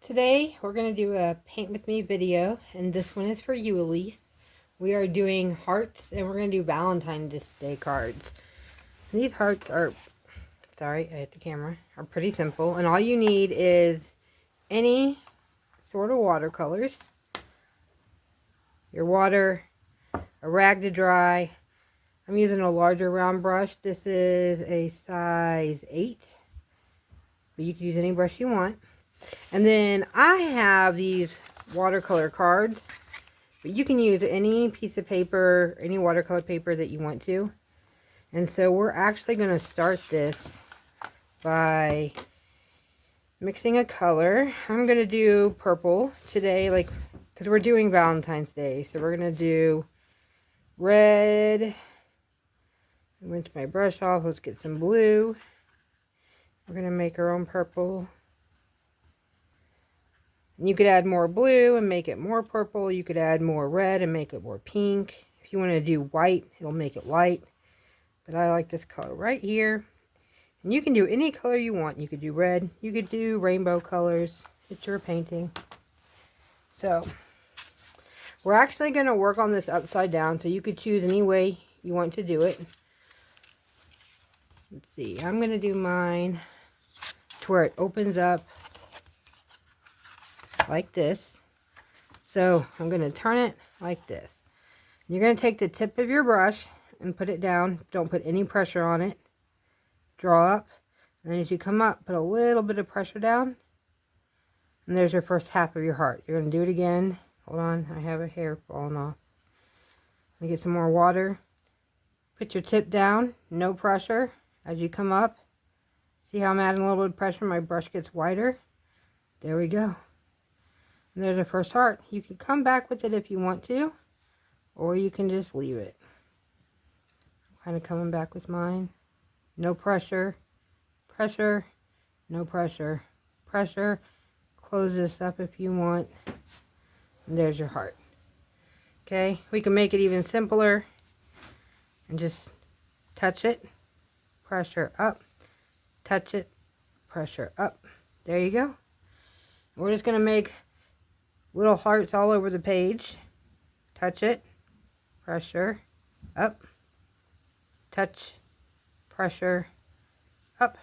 Today we're going to do a paint with me video, and this one is for you, Elise. We are doing hearts, and we're going to do Valentine's Day cards. And these hearts are, sorry, I hit the camera, are pretty simple, and all you need is any sort of watercolors, your water, a rag to dry. I'm using a larger round brush. This is a size 8, but you can use any brush you want. And then I have these watercolor cards, but you can use any piece of paper, any watercolor paper that you want to. And so we're actually going to start this by mixing a color. I'm going to do purple today, because we're doing Valentine's Day. So we're going to do red. I rinse my brush off. Let's get some blue. We're going to make our own purple. You could add more blue and make it more purple. You could add more red and make it more pink. If you want to do white, it'll make it light. But I like this color right here. And you can do any color you want. You could do red. You could do rainbow colors. It's your painting. So, we're actually going to work on this upside down. So you could choose any way you want to do it. Let's see. I'm going to do mine to where it opens up like this. So I'm going to turn it like this. You're going to take the tip of your brush and put it down. Don't put any pressure on it. Draw up. And then as you come up, put a little bit of pressure down. And there's your first half of your heart. You're going to do it again. Hold on, I have a hair falling off. Let me get some more water. Put your tip down. No pressure. As you come up, see how I'm adding a little bit of pressure? My brush gets wider. There we go. And there's the first heart. You can come back with it if you want to, or you can just leave it. I'm kind of coming back with mine. No pressure, pressure, no pressure, pressure. Close this up if you want. And there's your heart. Okay, we can make it even simpler and just touch it, pressure up, touch it, pressure up. There you go. We're just going to make little hearts all over the page. Touch it, pressure, up, touch, pressure, up.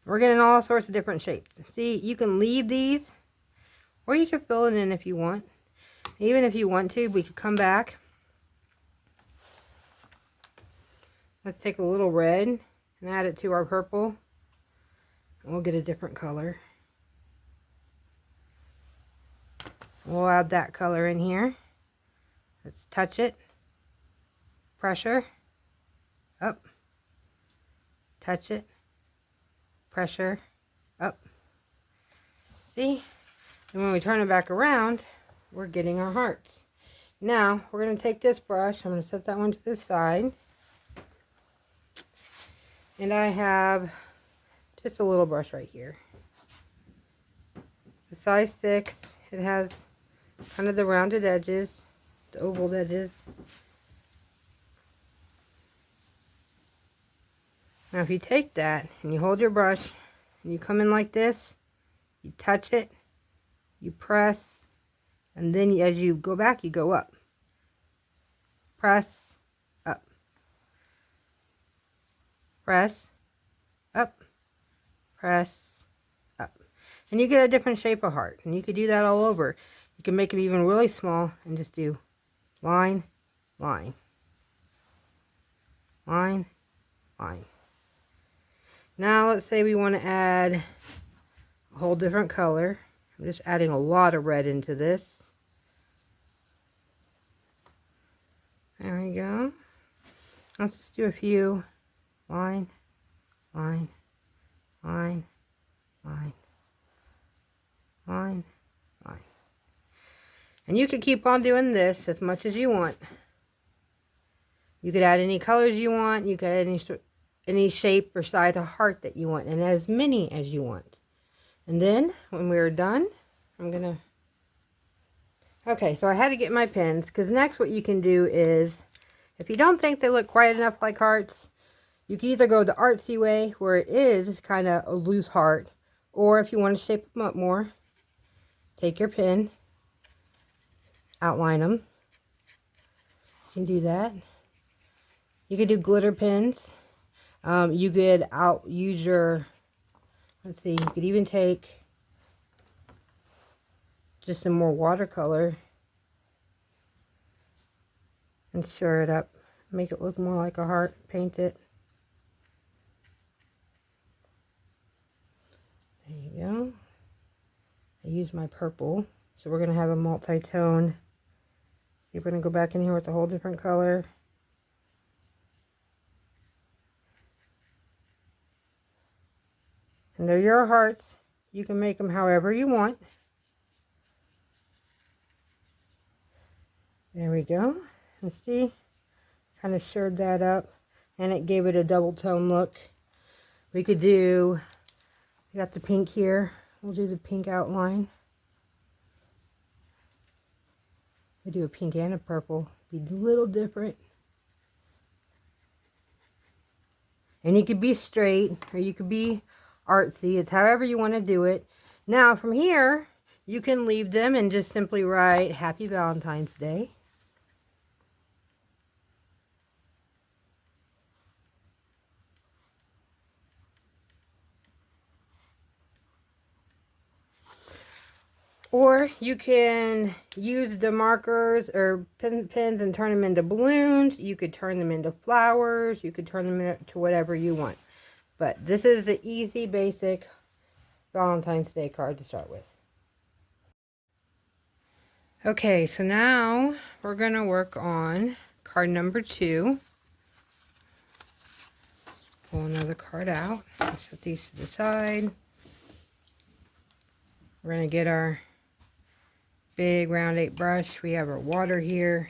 We're getting all sorts of different shapes. See, you can leave these, or you can fill it in if you want. Even if you want to, we could come back. Let's take a little red and add it to our purple. And we'll get a different color. We'll add that color in here. Let's touch it. Pressure. Up. Touch it. Pressure. Up. See? And when we turn it back around, we're getting our hearts. Now, we're going to take this brush. I'm going to set that one to the side. And I have just a little brush right here. It's a size 6. It has kind of the rounded edges, the oval edges. Now if you take that and you hold your brush and you come in like this, you touch it, you press, and then as you go back, you go up. Press, up. Press, up. Press, up. And you get a different shape of heart. And you could do that all over. You can make them even really small and just do line, line, line, line. Now let's say we want to add a whole different color. I'm just adding a lot of red into this. There we go. Let's just do a few. Line, line, line, line, line, line. And you could keep on doing this as much as you want. You could add any colors you want. You could add any shape or size of heart that you want, and as many as you want. And then when we're done, I'm gonna, okay, so I had to get my pens, because next what you can do is, if you don't think they look quite enough like hearts, you can either go the artsy way where it is kind of a loose heart, or if you want to shape them up more, take your pen, outline them. You can do that. You could do glitter pens. You could use your, let's see, you could even take just some more watercolor and stir it up. Make it look more like a heart. Paint it. There you go. I use my purple. So we're going to have a multi-tone. See, we're going to go back in here with a whole different color. And they're your hearts. You can make them however you want. There we go. And see, kind of stirred that up. And it gave it a double tone look. We could do, we got the pink here. We'll do the pink outline. We do a pink and a purple. Be a little different. And you could be straight or you could be artsy. It's however you want to do it. Now from here, you can leave them and just simply write Happy Valentine's Day. Or you can use the markers or pens and turn them into balloons. You could turn them into flowers. You could turn them into whatever you want. But this is the easy, basic Valentine's Day card to start with. Okay, so now we're going to work on card number 2. Pull another card out. Set these to the side. We're going to get our big round 8 brush. We have our water here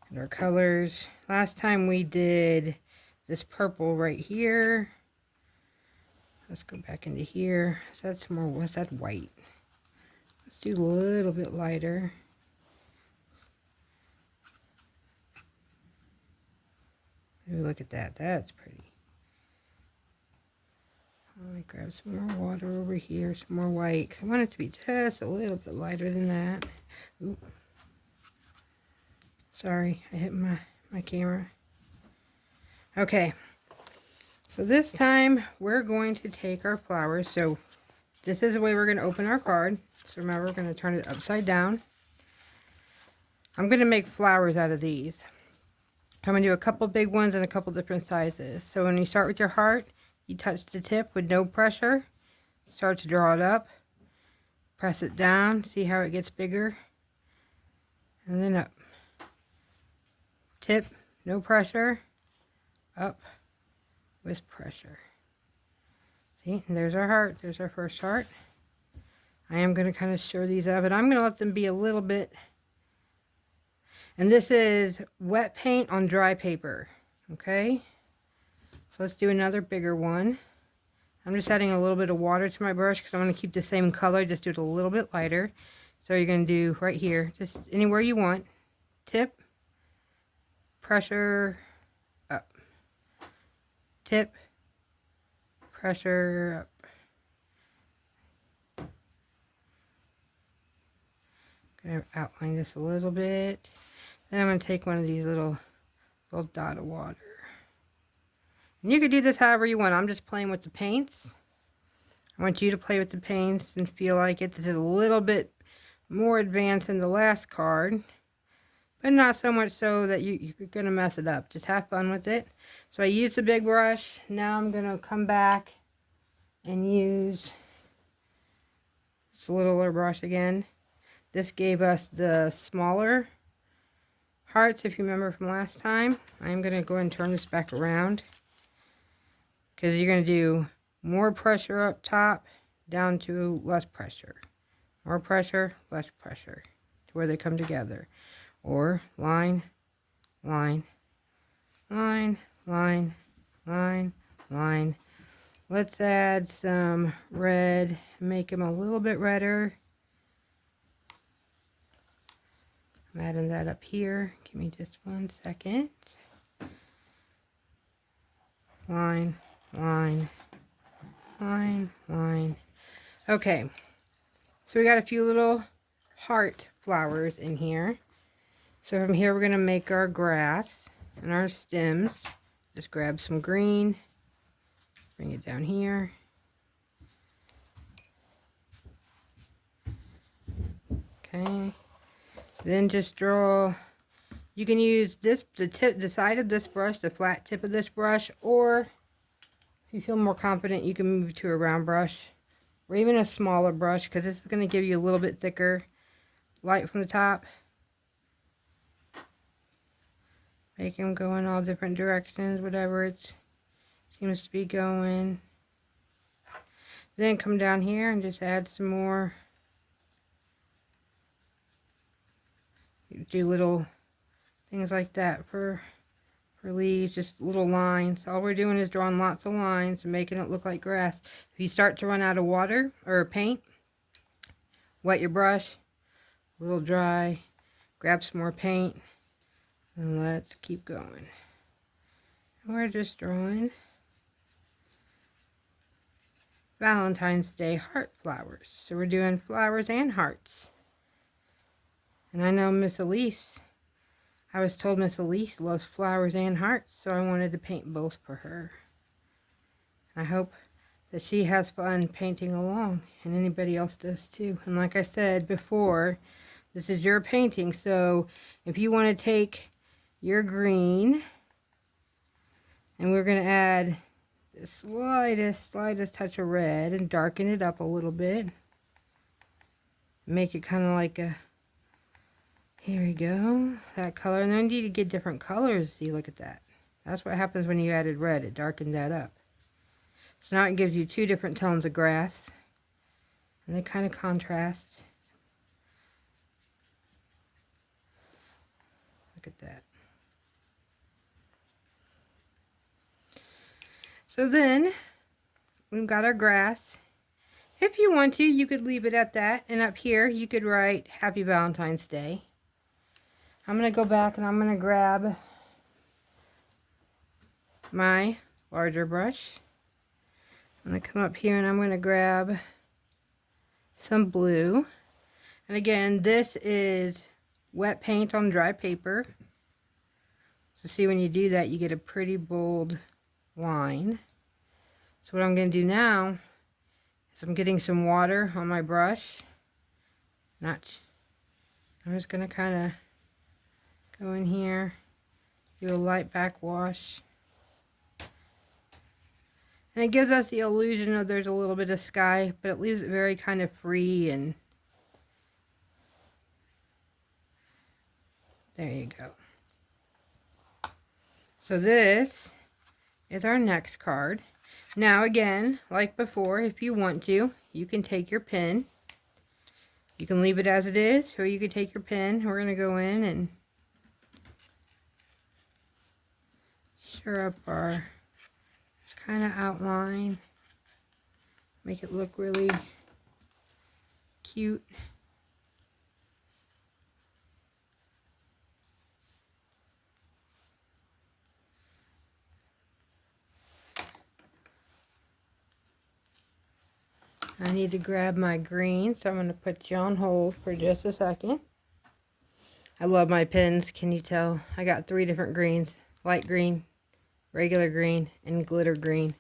and our colors. Last time we did this purple right here. Let's go back into here. So that's more, what's that, white? Let's do a little bit lighter. Maybe look at that. That's pretty. Let me grab some more water over here, some more white. 'Cause I want it to be just a little bit lighter than that. Oop. Sorry, I hit my camera. Okay. So this time we're going to take our flowers. So this is the way we're going to open our card. So remember, we're going to turn it upside down. I'm going to make flowers out of these. I'm going to do a couple big ones and a couple different sizes. So when you start with your heart, you touch the tip with no pressure. Start to draw it up. Press it down. See how it gets bigger. And then up. Tip, no pressure. Up with pressure. See, and there's our heart. There's our first heart. I am going to kind of stir these up, and I'm going to let them be a little bit. And this is wet paint on dry paper. Okay? So let's do another bigger one. I'm just adding a little bit of water to my brush because I want to keep the same color, just do it a little bit lighter. So you're going to do right here, just anywhere you want. Tip, pressure, up. Tip, pressure, up. I'm going to outline this a little bit. Then I'm going to take one of these little dot of water. And you could do this however you want. I'm just playing with the paints. I want you to play with the paints and feel like it's a little bit more advanced than the last card. But not so much so that you're going to mess it up. Just have fun with it. So I used the big brush. Now I'm going to come back and use this littler brush again. This gave us the smaller hearts, if you remember from last time. I'm going to go and turn this back around. Because you're going to do more pressure up top, down to less pressure. More pressure, less pressure. To where they come together. Or line, line, line, line, line, line. Let's add some red. Make them a little bit redder. I'm adding that up here. Give me just 1 second. Line, line, line, line. Okay. So we got a few little heart flowers in here. So from here we're going to make our grass and our stems. Just grab some green, bring it down here. Okay. Then just draw. You can use this, the side of this brush, the flat tip of this brush, or if you feel more confident, you can move to a round brush or even a smaller brush, because this is going to give you a little bit thicker light from the top. Make them go in all different directions, whatever it seems to be going. Then come down here and just add some more. Do little things like that for leaves, just little lines. All we're doing is drawing lots of lines and making it look like grass. If you start to run out of water or paint, wet your brush, a little dry, grab some more paint, and let's keep going. And we're just drawing Valentine's Day heart flowers. So we're doing flowers and hearts. And I know Miss Elise, I was told Miss Elise loves flowers and hearts, so I wanted to paint both for her. I hope that she has fun painting along, and anybody else does too. And like I said before, this is your painting, so if you want to take your green, and we're going to add the slightest touch of red and darken it up a little bit. Make it kind of like a, here we go, that color. And then you need to get different colors. See, look at that. That's what happens when you added red. It darkens that up. So now it gives you two different tones of grass. And they kind of contrast. Look at that. So then, we've got our grass. If you want to, you could leave it at that. And up here, you could write Happy Valentine's Day. I'm going to go back and I'm going to grab my larger brush. I'm going to come up here and I'm going to grab some blue. And again, this is wet paint on dry paper. So see, when you do that, you get a pretty bold line. So what I'm going to do now is I'm getting some water on my brush. I'm just going to kind of go in here, do a light backwash. And it gives us the illusion of there's a little bit of sky, but it leaves it very kind of free, and there you go. So this is our next card. Now again, like before, if you want to, you can take your pen. You can leave it as it is, or you can take your pen. We're going to go in and sure up our kind of outline. Make it look really cute. I need to grab my green, so I'm going to put you on hold for just a second. I love my pens, can you tell? I got 3 different greens. Light green, regular green, and glitter green.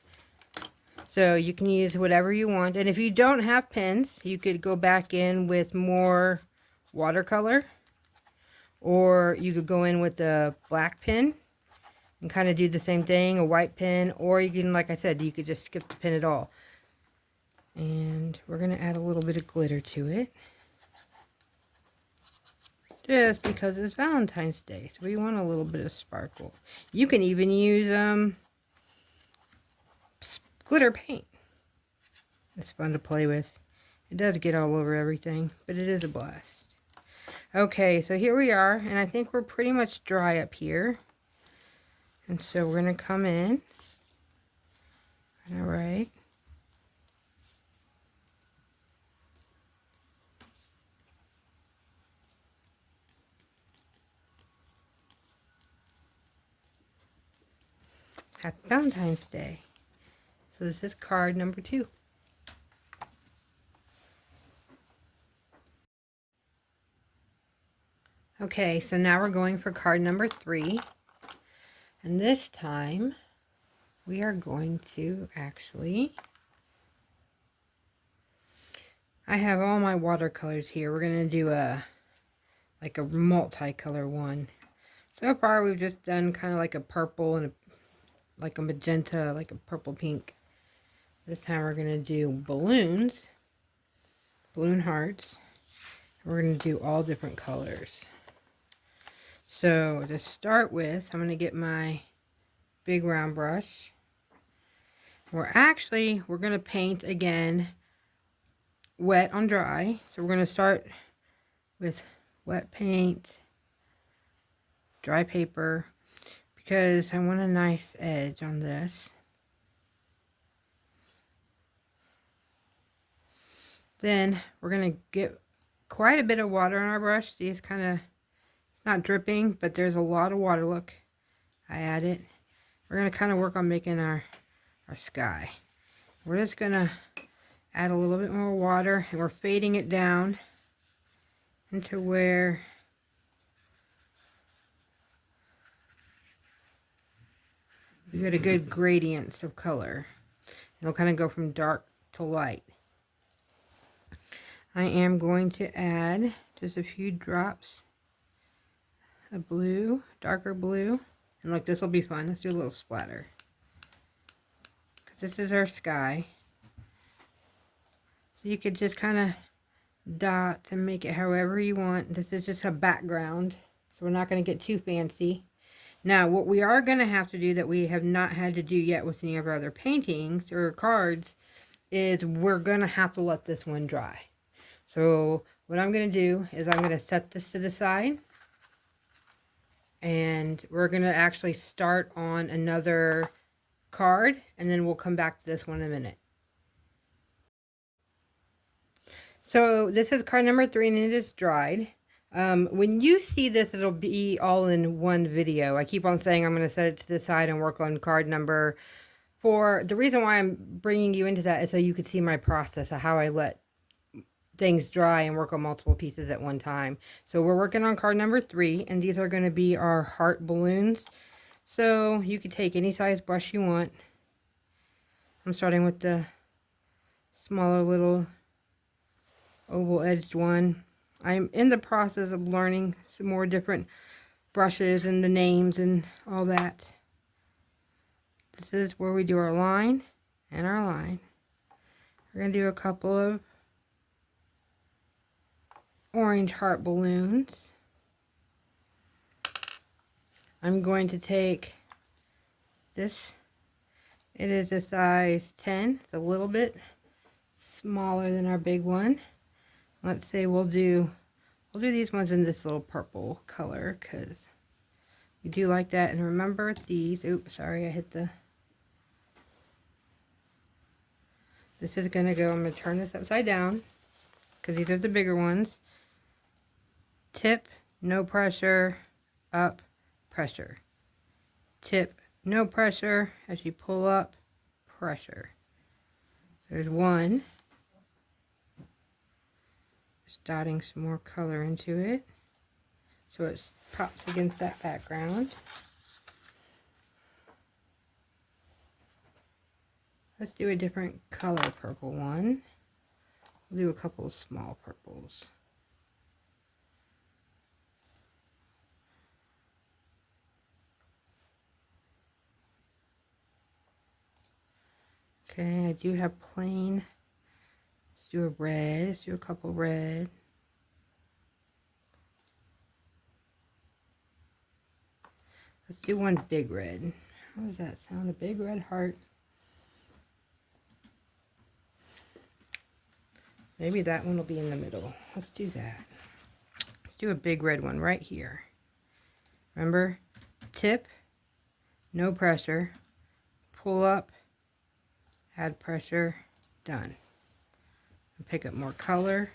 So you can use whatever you want. And if you don't have pens, you could go back in with more watercolor. Or you could go in with a black pen and kind of do the same thing, a white pen. Or you can, like I said, you could just skip the pen at all. And we're going to add a little bit of glitter to it. Just because it's Valentine's Day. So we want a little bit of sparkle. You can even use glitter paint. It's fun to play with. It does get all over everything, but it is a blast. Okay, so here we are. And I think we're pretty much dry up here. And so we're going to come in. All right. Happy Valentine's Day. So this is card number 2. Okay, so now we're going for card number 3. And this time we are going to actually, I have all my watercolors here. We're going to do like a multicolor one. So far we've just done kind of like a purple and like a magenta, like a purple pink. This time we're going to do balloons, balloon hearts. We're going to do all different colors. So to start with, I'm going to get my big round brush. We're going to paint again wet on dry. So we're going to start with wet paint, dry paper, because I want a nice edge on this. Then we're going to get quite a bit of water on our brush. These kind of, it's not dripping, but there's a lot of water. Look, I add it. We're going to kind of work on making our sky. We're just going to add a little bit more water, and we're fading it down into where we get a good gradient of color. It'll kind of go from dark to light. I am going to add just a few drops of blue, darker blue. And look, this will be fun. Let's do a little splatter. Because this is our sky. So you could just kind of dot and make it however you want. This is just a background. So we're not going to get too fancy. Now, what we are going to have to do that we have not had to do yet with any of our other paintings or cards is we're going to have to let this one dry. So what I'm going to do is I'm going to set this to the side, and we're going to actually start on another card, and then we'll come back to this one in a minute. So this is card number 3, and it is dried. When you see this, it'll be all in one video. I keep on saying I'm going to set it to the side and work on card number 4. The reason why I'm bringing you into that is so you can see my process of how I let things dry and work on multiple pieces at one time. So we're working on card number 3, and these are going to be our heart balloons. So you can take any size brush you want. I'm starting with the smaller little oval edged one. I'm in the process of learning some more different brushes and the names and all that. This is where we do our line and our line. We're going to do a couple of orange heart balloons. I'm going to take this. It is a size 10. It's a little bit smaller than our big one. Let's say we'll do these ones in this little purple color because we do like that. And remember these. Oops, sorry, I hit the. This is going to go, I'm going to turn this upside down because these are the bigger ones. Tip, no pressure, up, pressure. Tip, no pressure, as you pull up, pressure. There's one. Just dotting some more color into it so it pops against that background. Let's do a different color purple one. We'll do a couple of small purples. Okay, I do have plain. Let's do a red. Let's do a couple red. Let's do one big red. How does that sound? A big red heart. Maybe that one will be in the middle. Let's do that. Let's do a big red one right here. Remember, tip, no pressure, pull up, add pressure, done. And pick up more color,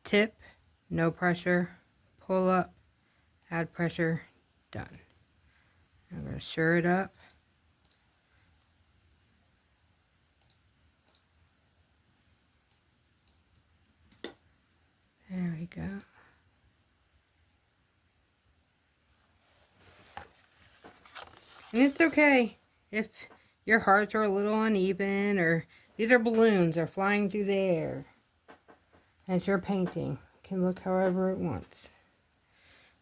tip, no pressure, pull up, add pressure, done. I'm going to sure it up. There we go. And it's okay if your hearts are a little uneven, or these are balloons, they're flying through the air. And it's your painting. It can look however it wants.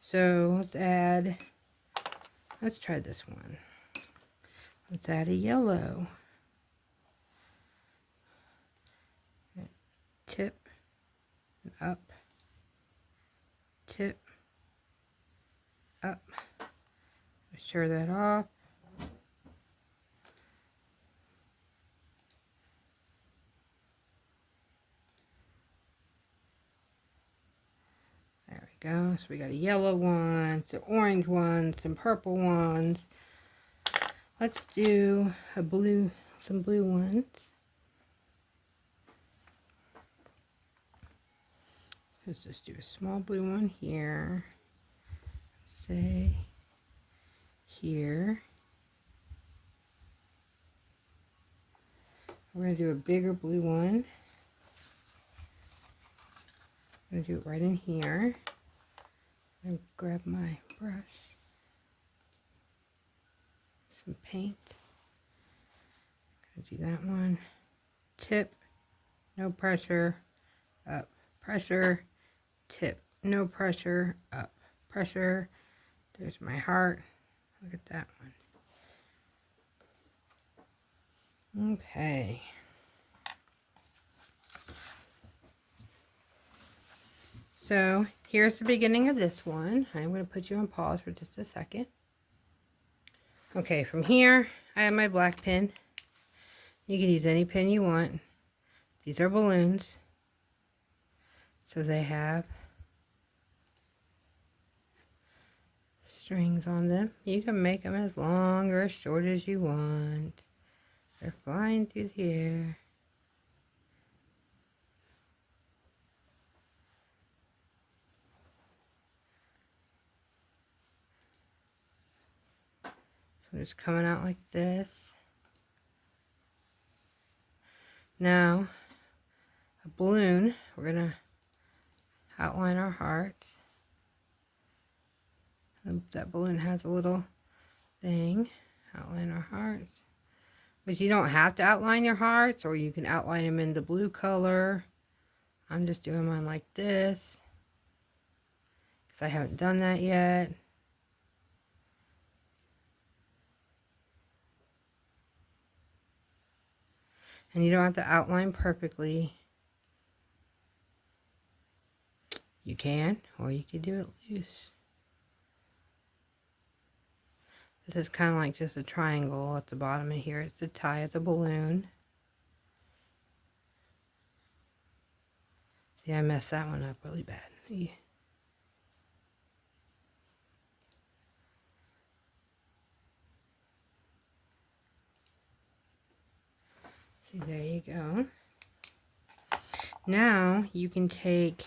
So let's try this one. Let's add a yellow. Tip, up, tip, up. Stir that off. There we go. So we got a yellow one, some orange ones, some purple ones. Let's do some blue ones. Let's just do a small blue one here. Say here. We're going to do a bigger blue one. I'm going to do it right in here. I'm going to grab my brush. Some paint. I'm going to do that one. Tip. No pressure. Up. Pressure. Tip. No pressure. Up. Pressure. There's my heart. Look at that one. Okay. So here's the beginning of this one. I'm going to put you on pause for just a second. Okay, from here, I have my black pen. You can use any pen you want. These are balloons. So they have strings on them. You can make them as long or as short as you want. They're flying through the air. So it's coming out like this. Now, a balloon, we're going to outline our hearts. That balloon has a little thing. Outline our hearts. But you don't have to outline your hearts, or you can outline them in the blue color. I'm just doing mine like this, because I haven't done that yet. And you don't have to outline perfectly. You can, or you could do it loose. This is kind of like just a triangle at the bottom of here. It's the tie of the balloon. See, I messed that one up really bad. Yeah. See, there you go. Now you can take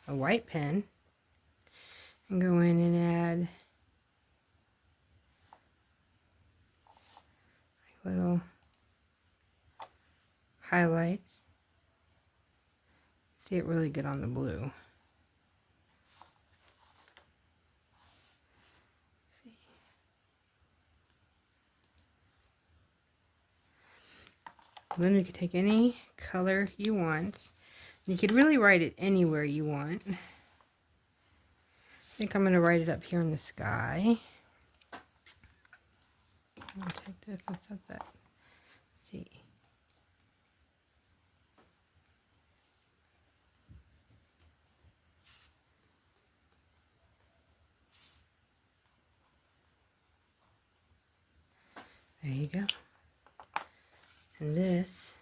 a white pen and go in and add little highlights. See it really good on the blue. See. Then you can take any color you want. You could really write it anywhere you want. I think I'm going to write it up here in the sky. I'll take this and set that. See. There you go. And this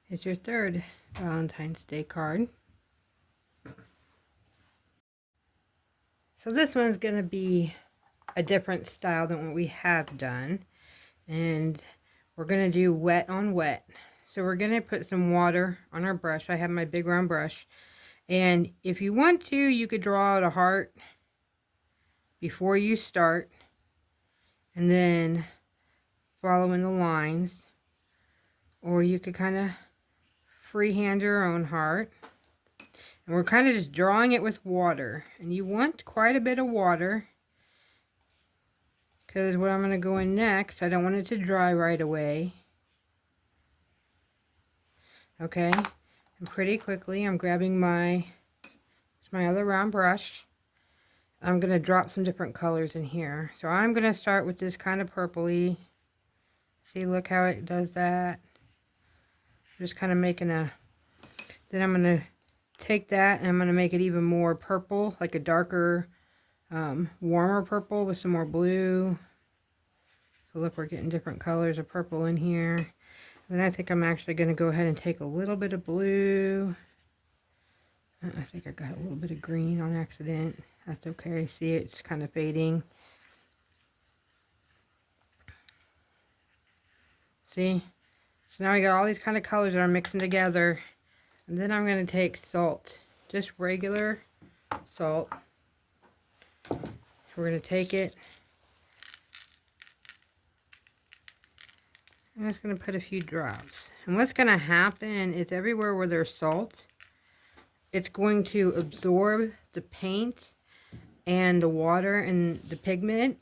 is your third Valentine's Day card. So this one's going to be a different style than what we have done. And we're going to do wet on wet. So we're going to put some water on our brush. I have my big round brush. And if you want to, you could draw out a heart before you start. And then follow in the lines. Or you could kind of freehand your own heart. And we're kind of just drawing it with water. And you want quite a bit of water, because what I'm going to go in next, I don't want it to dry right away. Okay, and pretty quickly I'm grabbing my other round brush. I'm going to drop some different colors in here. So I'm going to start with this kind of purpley. See, look how it does that. Just kind of making a, then I'm going to take that and I'm going to make it even more purple, like a darker, warmer purple with some more blue. So look, we're getting different colors of purple in here. And then I think I'm actually going to go ahead and take a little bit of blue. I think I got a little bit of green on accident. That's okay. See, it's kind of fading. See? So now we got all these kind of colors that are mixing together. And then I'm going to take salt. Just regular salt. We're going to take it. I'm just going to put a few drops. And what's going to happen is everywhere where there's salt, it's going to absorb the paint and the water and the pigment.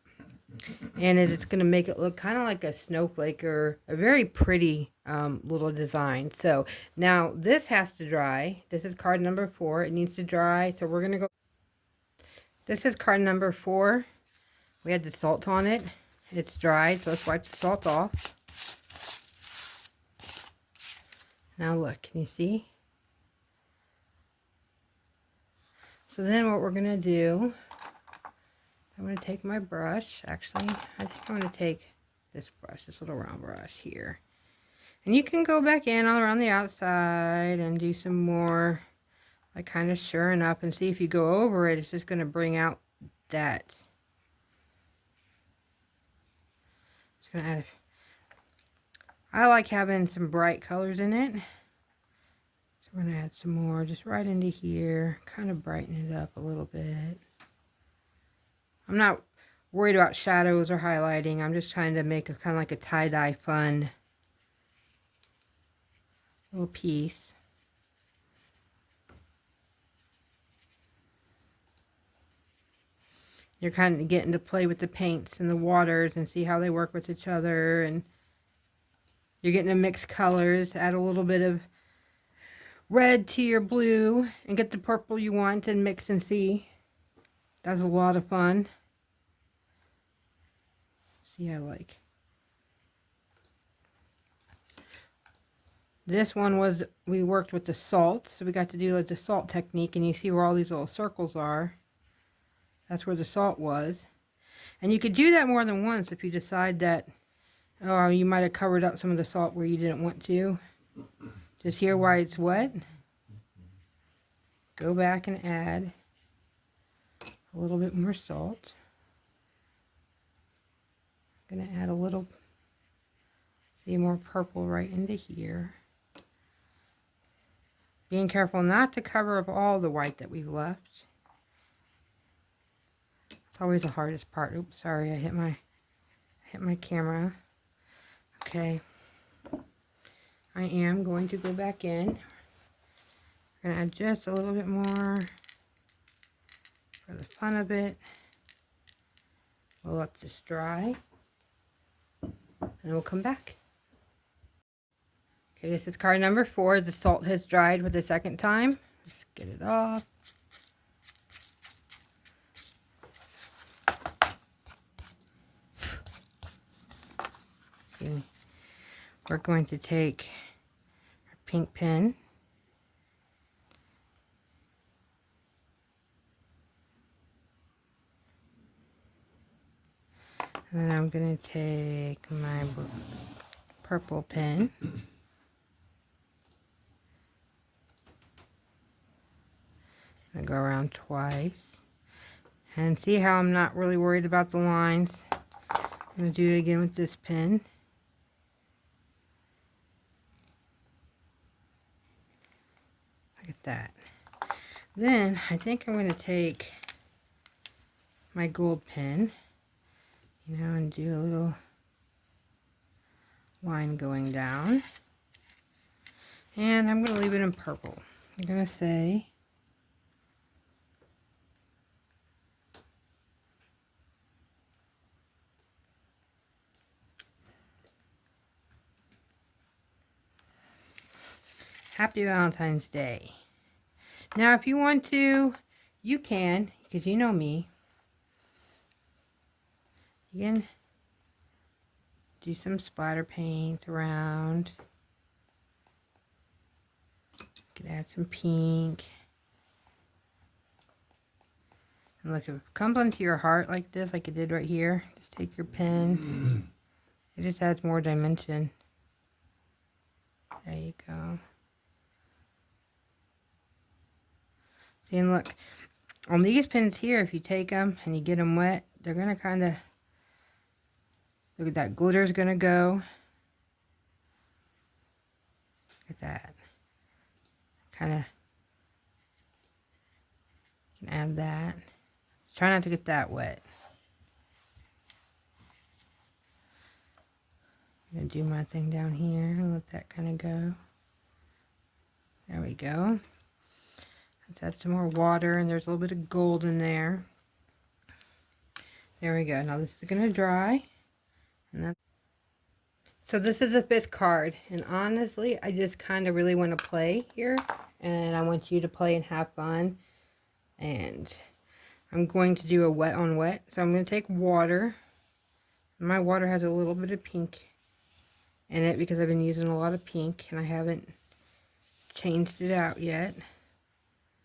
And it's going to make it look kind of like a snowflake or a very pretty little design. So now this has to dry. This is card number 4. It needs to dry. So we're going to go. This is card number 4. We had the salt on it. It's dried. So let's wipe the salt off. Now look, can you see? So then what we're going to do, I'm going to take my brush. Actually, I think I'm going to take this brush, this little round brush here. And you can go back in all around the outside and do some more, like kind of shoring up, and see if you go over it, it's just going to bring out that. Just going to add I like having some bright colors in it. So we're going to add some more just right into here. Kind of brighten it up a little bit. I'm not worried about shadows or highlighting. I'm just trying to make a kind of like a tie-dye fun little piece. You're kind of getting to play with the paints and the waters and see how they work with each other, and you're getting to mix colors, add a little bit of red to your blue and get the purple you want and mix and see. That's a lot of fun. See, I like. This one was, we worked with the salt, so we got to do like the salt technique, and you see where all these little circles are. That's where the salt was. And you could do that more than once if you decide that, oh, you might have covered up some of the salt where you didn't want to. Just here while it's wet. Go back and add a little bit more salt. I'm going to add a little, see, more purple right into here. Being careful not to cover up all the white that we've left. It's always the hardest part. Oops, sorry, I hit my camera. Okay. I am going to go back in. I'm going to add just a little bit more for the fun of it. We'll let this dry. And we'll come back. Okay, this is card number 4. The salt has dried for the second time. Let's get it off. See, we're going to take our pink pen. And then I'm going to take my purple pen. I'm going to go around twice. And see how I'm not really worried about the lines. I'm going to do it again with this pen. Look at that. Then I think I'm going to take my gold pen, you know, and do a little line going down. And I'm going to leave it in purple. I'm going to say Happy Valentine's Day. Now, if you want to, you can, because you know me. You can do some splatter paint around. You can add some pink. And look, if it comes onto your heart like this, like it did right here, just take your pen. It just adds more dimension. There you go. See, and look, on these pins here, if you take them and you get them wet, they're going to kind of, look at that, glitter's going to go. Look at that. Kind of, you can add that. Try not to get that wet. I'm going to do my thing down here and let that kind of go. There we go. Let's add some more water, and there's a little bit of gold in there. There we go. Now this is going to dry. And that's... So this is the 5th card, and honestly, I just kind of really want to play here, and I want you to play and have fun. And I'm going to do a wet on wet, so I'm going to take water. My water has a little bit of pink in it because I've been using a lot of pink, and I haven't changed it out yet.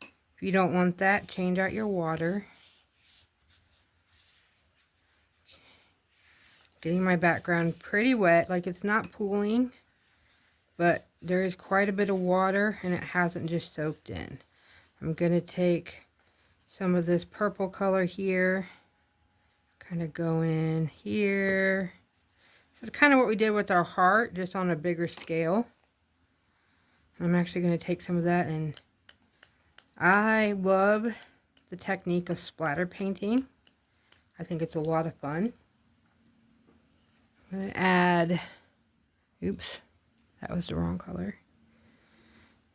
If you don't want that, change out your water. Getting my background pretty wet, like it's not pooling, but there is quite a bit of water and it hasn't just soaked in. I'm going to take some of this purple color here, kind of go in here. This is kind of what we did with our heart, just on a bigger scale. I'm actually going to take some of that, and I love the technique of splatter painting. I think it's a lot of fun. I'm going to add, oops, that was the wrong color.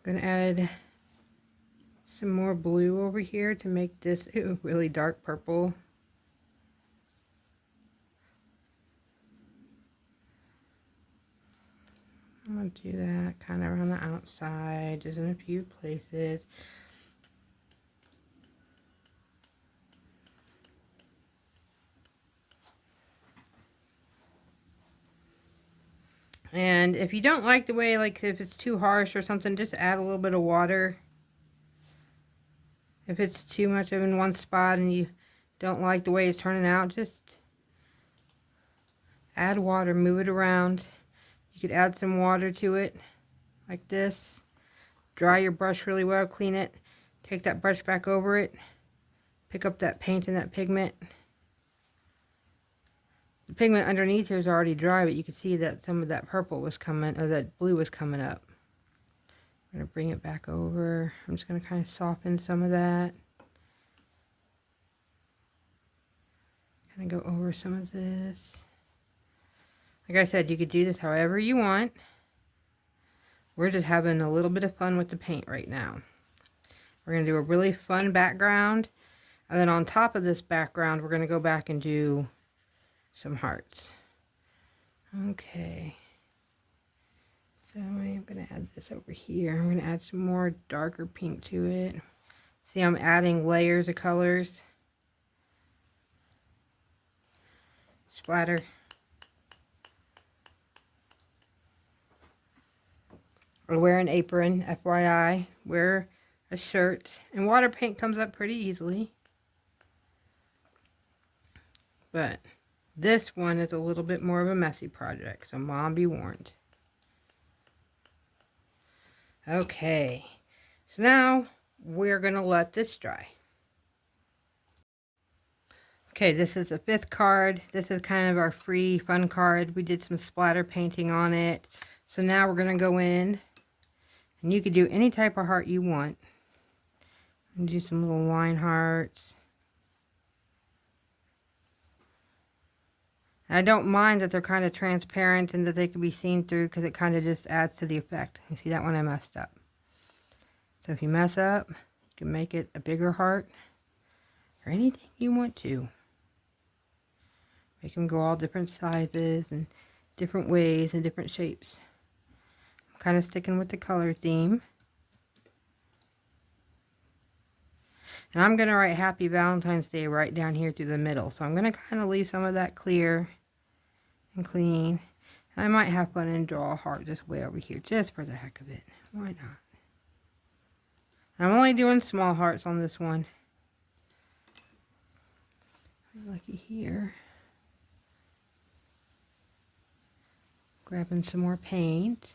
I'm going to add some more blue over here to make this really dark purple. I'm going to do that kind of around the outside, just in a few places. And if you don't like the way, like if it's too harsh or something, just add a little bit of water. If it's too much of in one spot and you don't like the way it's turning out, just add water, move it around. You could add some water to it, like this. Dry your brush really well, clean it. Take that brush back over it. Pick up that paint and that pigment. The pigment underneath here is already dry, but you can see that some of that purple was coming, or that blue was coming up. I'm going to bring it back over. I'm just going to kind of soften some of that. Kind of go over some of this. Like I said, you could do this however you want. We're just having a little bit of fun with the paint right now. We're going to do a really fun background. And then on top of this background, we're going to go back and do some hearts. Okay. So I'm going to add this over here. I'm going to add some more darker pink to it. See, I'm adding layers of colors. Splatter. Or wear an apron, FYI. Wear a shirt. And water paint comes up pretty easily. But this one is a little bit more of a messy project, so Mom be warned. Okay, so now we're going to let this dry. Okay, this is the 5th card. This is kind of our free fun card. We did some splatter painting on it. So now we're going to go in, and you could do any type of heart you want. And do some little line hearts. I don't mind that they're kind of transparent and that they can be seen through, because it kind of just adds to the effect. You see that one I messed up. So if you mess up, you can make it a bigger heart or anything you want to. Make them go all different sizes and different ways and different shapes. I'm kind of sticking with the color theme. And I'm going to write Happy Valentine's Day right down here through the middle. So I'm going to kind of leave some of that clear and clean. And I might have fun and draw a heart just way over here, just for the heck of it. Why not? I'm only doing small hearts on this one. Lucky here. Grabbing some more paint.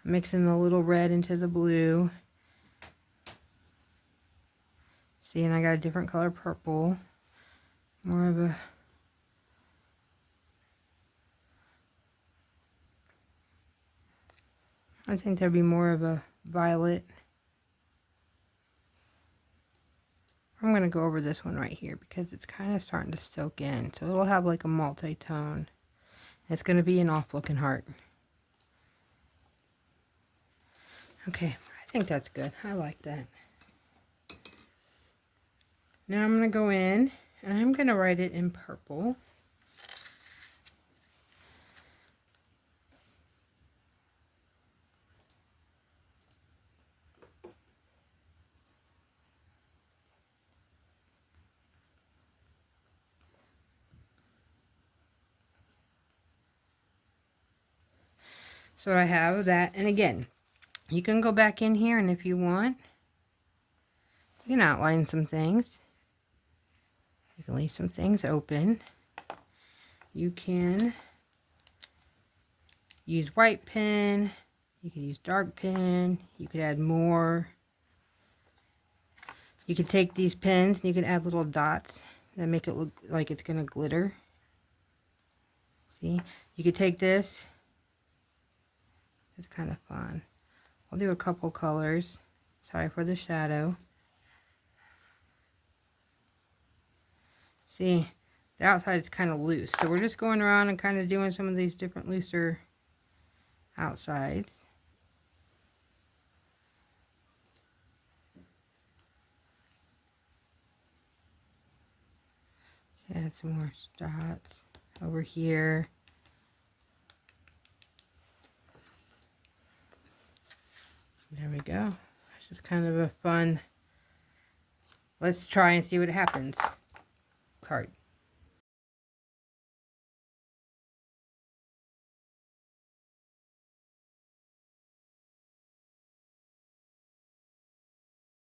Mixing the little red into the blue. See, and I got a different color purple. More of a... I think there'd be more of a violet. I'm going to go over this one right here because it's kind of starting to soak in. So it'll have like a multi-tone. It's going to be an off looking heart. Okay, I think that's good. I like that. Now I'm going to go in and I'm going to write it in purple. So I have that, and again, you can go back in here, and if you want, you can outline some things. You can leave some things open. You can use white pen. You can use dark pen. You could add more. You could take these pens, and you can add little dots that make it look like it's going to glitter. See? You could take this. It's kind of fun. I'll do a couple colors. Sorry for the shadow. See, the outside is kind of loose. So we're just going around and kind of doing some of these different looser outsides. Add some more dots over here. There we go. It's just kind of a fun, let's try and see what happens card.